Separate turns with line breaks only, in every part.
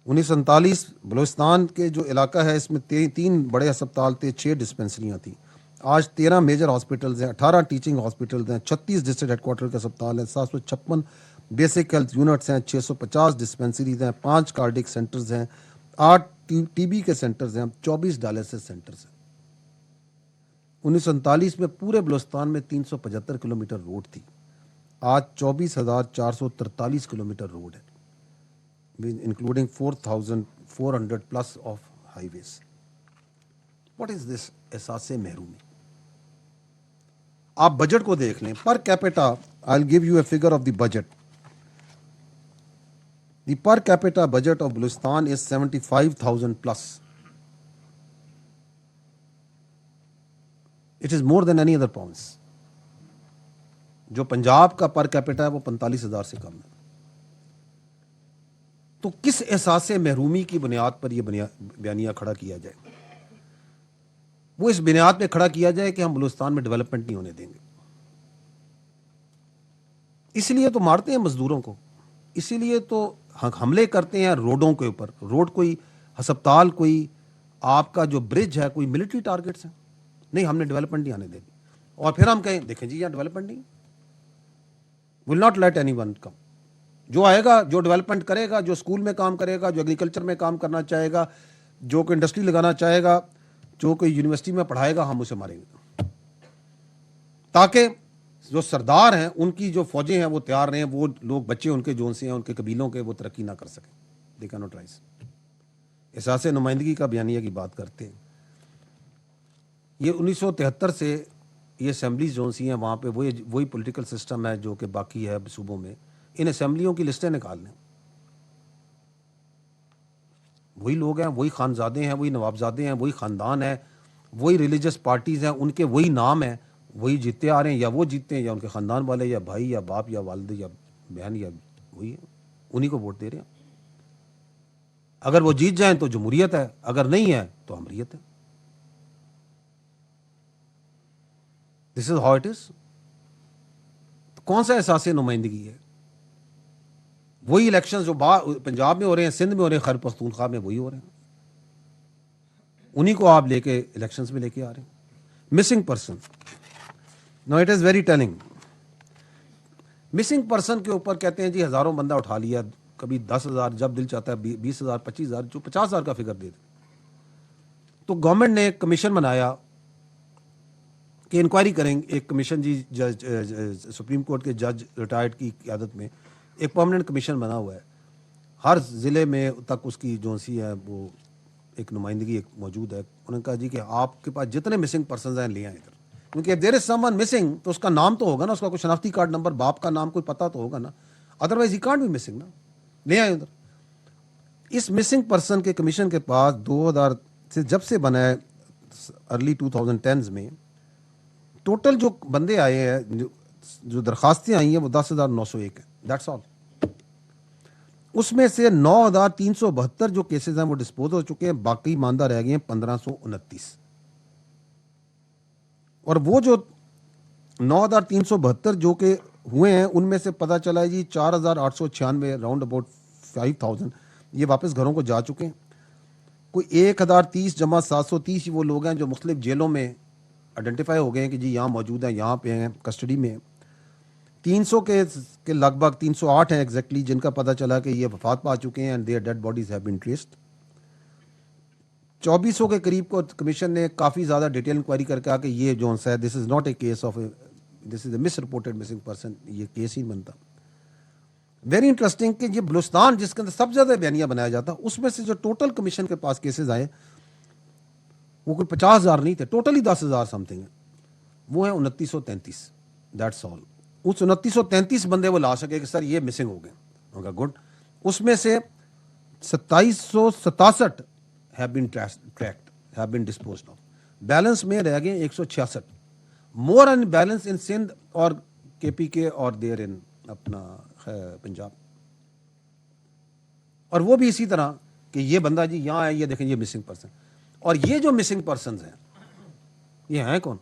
1947 بلوچستان کے جو علاقہ ہے اس میں 3 بڑے ہسپتال تھے، 6 ڈسپنسریاں تھیں. آج 13 میجر ہاسپٹلز ہیں، 18 ٹیچنگ ہاسپٹلز ہیں، 36 ڈسٹرکٹ ہیڈ کوارٹر کے ہسپتال ہیں، 756 بیسک ہیلتھ یونٹس ہیں، 650 ڈسپنسریز ہیں، 5 کارڈک سینٹرز ہیں، 8 ٹی بی کے سینٹرز ہیں، 24 ڈائلسس سینٹرز ہیں. 1947 میں پورے بلوچستان میں 375 کلومیٹر روڈ تھی. آج 24,443 کلومیٹر روڈ ہے، including 4,400 plus of highways. What is this احساس محرومی؟ آپ بجٹ کو دیکھ لیں per capita. I'll give you a figure of the budget. The per capita budget of Baluchistan is 75,000 plus. It is more than any other province. جو پنجاب کا per capita ہے وہ 45,000 سے کم ہے. تو کس احساس محرومی کی بنیاد پر یہ بیانیہ کھڑا کیا جائے؟ وہ اس بنیاد پہ کھڑا کیا جائے کہ ہم بلوچستان میں ڈیولپمنٹ نہیں ہونے دیں گے. اسی لیے تو مارتے ہیں مزدوروں کو، اسی لیے تو حملے کرتے ہیں روڈوں کے اوپر. روڈ کوئی ہسپتال، کوئی آپ کا جو برج ہے، کوئی ملٹری ٹارگٹس ہیں. نہیں، ہم نے ڈیولپمنٹ نہیں آنے دینی. اور پھر ہم کہیں دیکھیں جی یہاں ڈیولپمنٹ نہیں، will not let any one come. جو آئے گا، جو ڈیولپمنٹ کرے گا، جو اسکول میں کام کرے گا، جو ایگریکلچر میں کام کرنا چاہے گا، جو کوئی انڈسٹری لگانا چاہے گا، جو کوئی یونیورسٹی میں پڑھائے گا، ہم اسے ماریں گے. تاکہ جو سردار ہیں ان کی جو فوجیں ہیں وہ تیار رہیں، وہ لوگ بچے ان کے جو سے ہیں ان کے قبیلوں کے، وہ ترقی نہ کر سکیں. They can not rise. احساس نمائندگی کا بیانیہ کی بات کرتے ہیں. یہ 1973 سے یہ اسمبلیز جو سی ہیں وہاں پہ وہی پولیٹیکل سسٹم ہے جو کہ باقی ہے صوبوں میں. ان اسمبلیوں کی لسٹیں نکال لیں، وہی لوگ ہیں، وہی خانزادے ہیں، وہی نوابزادے ہیں، وہی خاندان ہیں، وہی ریلیجس پارٹیز ہیں، ان کے وہی نام ہیں، وہی جیتے آ رہے ہیں، یا وہ جیتے ہیں یا ان کے خاندان والے، یا بھائی یا باپ یا والد یا بہن، یا وہی ہے، انہی کو ووٹ دے رہے ہیں. اگر وہ جیت جائیں تو جمہوریت ہے، اگر نہیں ہے تو امریت ہے. This is how it is. کون سا احساس نمائندگی ہے؟ وہی الیکشن جو پنجاب میں ہو رہے ہیں، سندھ میں ہو رہے ہیں، خیبر پختونخوا میں وہی ہو رہے ہیں، انہی کو آپ لے کے الیکشنز میں لے کے آ رہے ہیں. Missing person, no it is very telling. Missing person کے اوپر کہتے ہیں جی ہزاروں بندہ اٹھا لیا، کبھی 10,000، جب دل چاہتا ہے 20,000، 25,000، جو 50,000 کا فگر دے دے. تو گورنمنٹ نے ایک کمیشن بنایا کہ انکوائری کریں. ایک کمیشن جی جج سپریم کورٹ کے جج ریٹائرڈ کی قیادت میں ایک پرماننٹ کمیشن بنا ہوا ہے. ہر ضلع میں تک اس کی جو سی ہے وہ ایک نمائندگی ایک موجود ہے. انہوں نے کہا جی کہ آپ کے پاس جتنے مسنگ پرسنز ہیں لے آئیں ادھر، کیونکہ if there is someone missing تو اس کا نام تو ہوگا نا، اس کا کوئی شناختی کارڈ نمبر، باپ کا نام کوئی پتہ تو ہوگا نا، otherwise he can't be missing نا. لے آئیں ادھر. اس مسنگ پرسن کے کمیشن کے پاس 2000 سے جب سے بنا ہے ارلی 2010s میں ٹوٹل جو بندے آئے ہیں، جو درخواستیں آئی ہیں وہ 10,901 ہیں. That's all. اس میں سے 9,372 جو کیسز ہیں وہ ڈسپوز ہو چکے ہیں، باقی ماندہ رہ گئے ہیں 1,529. اور وہ جو 9,372 جو کہ ہوئے ہیں ان میں سے پتہ چلا ہے جی 4,896 راؤنڈ اباؤٹ 5,000 یہ واپس گھروں کو جا چکے ہیں. کوئی 1,030 جمع 730 وہ لوگ ہیں جو مختلف جیلوں میں آئیڈینٹیفائی ہو گئے ہیں کہ جی یہاں موجود ہیں، یہاں پہ ہیں، کسٹڈی میں ہیں. 300 کے لگ بھگ 308 ہیں ایگزیکٹلی جن کا پتہ چلا کہ یہ وفات پا چکے ہیں and their dead bodies have been traced. 2400 کے قریب کو کمیشن نے کافی زیادہ ڈیٹیل انکوائری کر کے کہا کہ یہ جو ہے this is not a case of, this is a misreported missing person, یہ کیس ہی بنتا. ویری انٹرسٹنگ کہ یہ بلوچستان جس کے اندر سب سے زیادہ بیانیہ بنایا جاتا، اس میں سے جو ٹوٹل کمیشن کے پاس کیسز آئے وہ کوئی 50,000 نہیں تھے، ٹوٹلی 10,000 سم تھنگ ہیں. وہ ہیں 2933. That's all. اس 2933 بندے وہ لا سکے کہ سر یہ مسنگ ہو گئے. گڈ. اس میں سے 2,767 have been tracked, have been disposed of. Balance میں رہ گئے 166. مور ان بیلنس ان سندھ اور کے پی کے اور دیر ان اپنا پنجاب. اور وہ بھی اسی طرح کہ یہ بندہ جی یہاں ہے، یہ دیکھیں یہ مسنگ پرسن. اور یہ جو مسنگ پرسنز ہیں یہ ہیں کون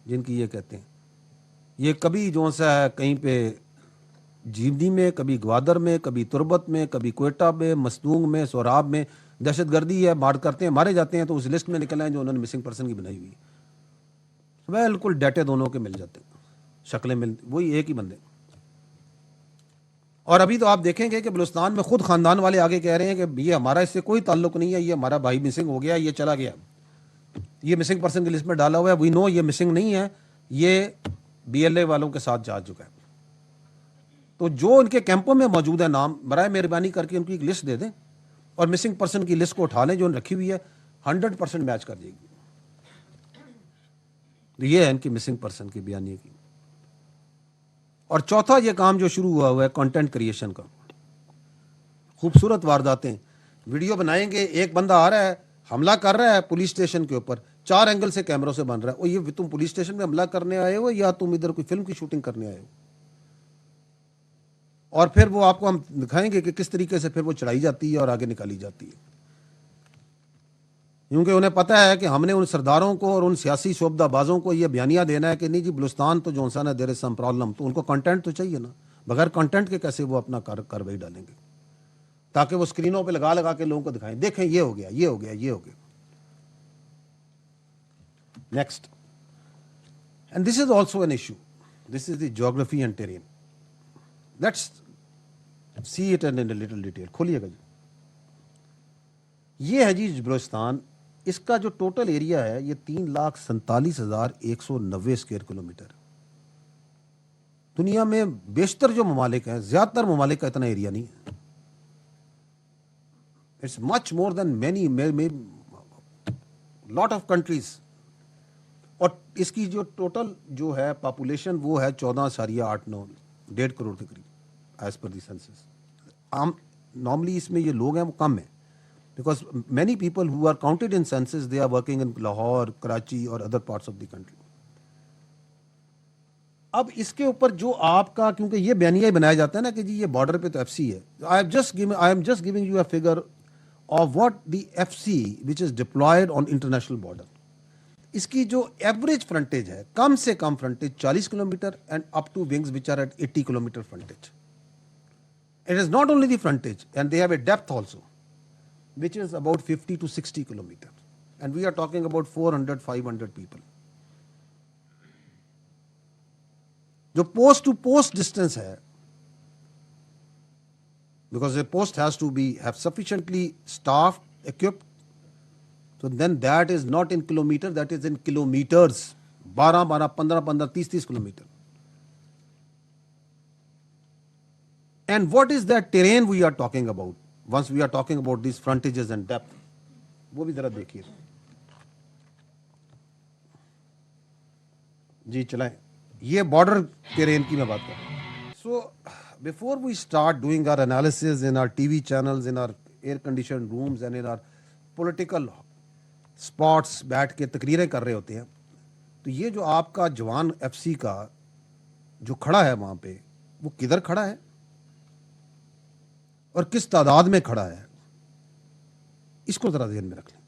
جن کی یہ کہتے ہیں؟ یہ کبھی جو سا ہے کہیں پہ جیندی میں، کبھی گوادر میں، کبھی تربت میں، کبھی کوئٹہ میں، مسنونگ میں، سوراب میں دہشت گردی ہے، مار کرتے ہیں، مارے جاتے ہیں، تو اس لسٹ میں نکل آئیں جو انہوں نے مسنگ پرسن کی بنائی ہوئی ہے، بالکل ڈیٹے دونوں کے مل جاتے ہیں، شکلیں مل وہی ایک ہی بندے. اور ابھی تو آپ دیکھیں گے کہ بلوچستان میں خود خاندان والے آگے کہہ رہے ہیں کہ یہ ہمارا اس سے کوئی تعلق نہیں ہے، یہ ہمارا بھائی مسنگ ہو گیا، یہ چلا گیا، یہ مسنگ پرسن کی لسٹ میں ڈالا ہوا ہے، وی نو یہ مسنگ نہیں ہے، یہ بی ایل اے والوں کے ساتھ جا چکا ہے. تو جو ان کے کیمپوں میں موجود ہے نام، برائے مہربانی کر کے ان کی ایک لسٹ دے دیں اور مسنگ پرسن کی لسٹ کو اٹھا لیں جو رکھی ہوئی ہے، 100% میچ کر جائے گی. تو یہ ہے ان کی مسنگ پرسن کی بیانیے کی. اور چوتھا یہ کام جو شروع ہوا ہے کنٹینٹ کریشن کا، خوبصورت وارداتیں، ویڈیو بنائیں گے، ایک بندہ آ رہا ہے حملہ کر رہا ہے پولیس اسٹیشن کے اوپر، 4 اینگل سے کیمروں سے بن رہا ہے، اور یہ تم پولیس اسٹیشن میں حملہ کرنے آئے ہو یا تم ادھر کوئی فلم کی شوٹنگ کرنے آئے ہو. اور پھر وہ آپ کو ہم دکھائیں گے کہ کس طریقے سے پھر وہ چڑھائی جاتی ہے اور آگے نکالی جاتی ہے، کیونکہ انہیں پتہ ہے کہ ہم نے ان سرداروں کو اور ان سیاسی شعبدہ بازوں کو یہ بیانیہ دینا ہے کہ نہیں جی بلوچستان تو جو ہے دیر از سم پرابلم، تو ان کو کنٹینٹ تو چاہیے نا، بغیر کنٹینٹ کے کیسے وہ اپنا کارروائی ڈالیں گے، تاکہ وہ اسکرینوں پہ لگا لگا کے لوگوں کو دکھائیں، دیکھیں یہ ہو گیا، یہ ہو گیا، یہ ہو گیا. Next, and this is also an issue, this is the geography and terrain. Let's see it in little detail. کھولیے گا جی. یہ ہے جی بلوچستان، اس کا جو ٹوٹل ایریا ہے یہ 3,47,190 اسکوائر کلومیٹر. دنیا میں بیشتر جو ممالک ہیں، زیادہ تر ممالک کا اتنا ایریا نہیں ہے. It's much more than many lot of countries. اور اس کی جو ٹوٹل جو ہے پاپولیشن وہ ہے 14.89 1.5 کروڑ کے قریب ایز پر دی سینسس. نارملی اس میں یہ لوگ ہیں وہ کم ہیں، because many people who are counted in census they are working in Lahore, Karachi or other parts of the country. اب اس کے اوپر جو آپ کا، کیونکہ یہ بیانیہ ہی بنایا جاتا ہے نا کہ جی یہ بارڈر پہ تو ایف سی ہے. I am just giving you a figure of what the FC which is deployed on international border. اس کی جو ایوریج فرنٹیج ہے، کم سے کم frontage 40 kilometre and up to wings which are at 80 kilometre frontage. It is not only the frontage, and they have a depth also, which is about 50 to 60 kilometers. And we are talking about 400, 500 people. جو post to post distance ہے, because a post has to have sufficiently staff, equipped, so then that is not in kilometer, that is in kilometers. 12, 15, 30 kilometers. And what is that terrain we are talking about? Once we are talking about these frontages and depth, وہ بھی ذرا دیکھیے جی. چلائیں، یہ border terrain کی میں بات کر رہا ہوں. سو before we start doing our analysis in our TV channels, in our air conditioned rooms and in our political spots بیٹھ کے تقریریں کر رہے ہوتے ہیں، تو یہ جو آپ کا جوان ایف سی کا جو کھڑا ہے وہاں پہ، وہ کدھر کھڑا ہے اور کس تعداد میں کھڑا ہے، اس کو ذرا ذہن میں رکھ لیں.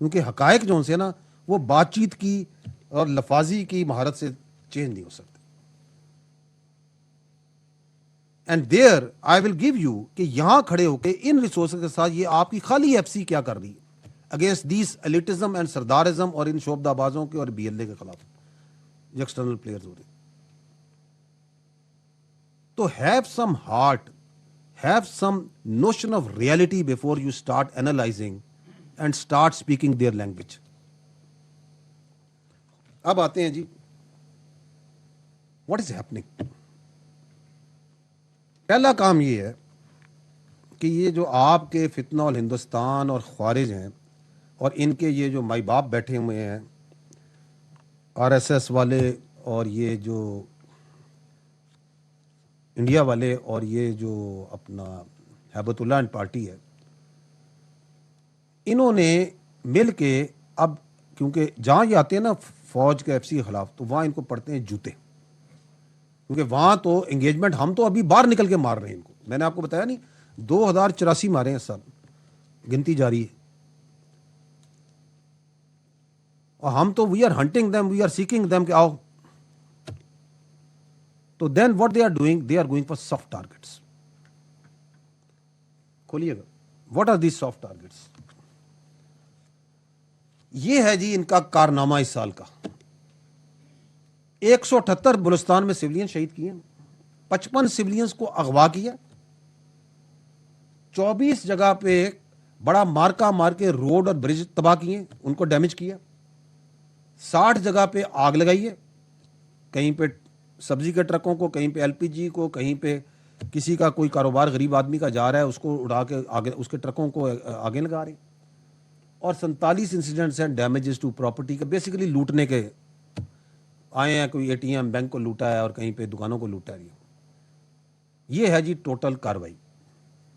کیونکہ حقائق جو سے نا وہ بات چیت کی اور لفاظی کی مہارت سے چینج نہیں ہو سکتے. And there I will give you کہ یہاں کھڑے ہو کے ان ریسورسز کے ساتھ یہ آپ کی خالی ایف سی کیا کر رہی ہے اگینسٹ دیز ایلیٹزم اینڈ سردارزم اور ان شعبدہ بازوں کے اور بی ایل اے کے خلاف جو ایکسٹرنل پلیئرز ہو رہے ہیں. تو have some heart, have some notion of reality before you start analyzing and start speaking their language. اب آتے ہیں جی, what is happening. پہلا کام یہ ہے کہ یہ جو آپ کے فتنہ الہندوستان اور خوارج ہیں اور ان کے یہ جو مائی باپ بیٹھے ہوئے ہیں آر ایس ایس والے اور یہ جو انڈیا والے اور یہ جو اپنا ہیبت اللہ اینڈ پارٹی ہے, انہوں نے مل کے اب کیونکہ جہاں یہ آتے ہیں نا فوج کے ایف سی کے خلاف, تو وہاں ان کو پڑتے ہیں جوتے, کیونکہ وہاں تو انگیجمنٹ ہم تو ابھی باہر نکل کے مار رہے ہیں ان کو. میں نے آپ کو بتایا نہیں 2084 مارے ہیں سب, گنتی جاری ہے, اور ہم تو we are hunting them, we are seeking them کہ آؤ. تو then what they are doing, they are going for soft targets. کھولیے گا, what are these soft targets. یہ ہے جی ان کا کارنامہ اس سال کا. 178 بلوچستان میں سولین شہید کیے, 55 سولینز کو اغوا کیا, 24 جگہ پہ بڑا مارکا مار کے روڈ اور برج تباہ کیے, ان کو ڈیمیج کیا, 60 جگہ پہ آگ لگائی ہے, کہیں پہ سبزی کے ٹرکوں کو, کہیں پہ ایل پی جی کو, کہیں پہ کسی کا کوئی کاروبار غریب آدمی کا جا رہا ہے اس کو اڑا کے آگے اس کے ٹرکوں کو آگے لگا رہے ہیں. اور 47 انسیڈنٹس ہیں ڈیمیجز ٹو پراپرٹی کے, بیسیکلی لوٹنے کے آئے ہیں, کوئی اے ٹی ایم بینک کو لوٹا ہے اور کہیں پہ دکانوں کو لوٹا ہے. یہ ہے جی ٹوٹل کاروائی.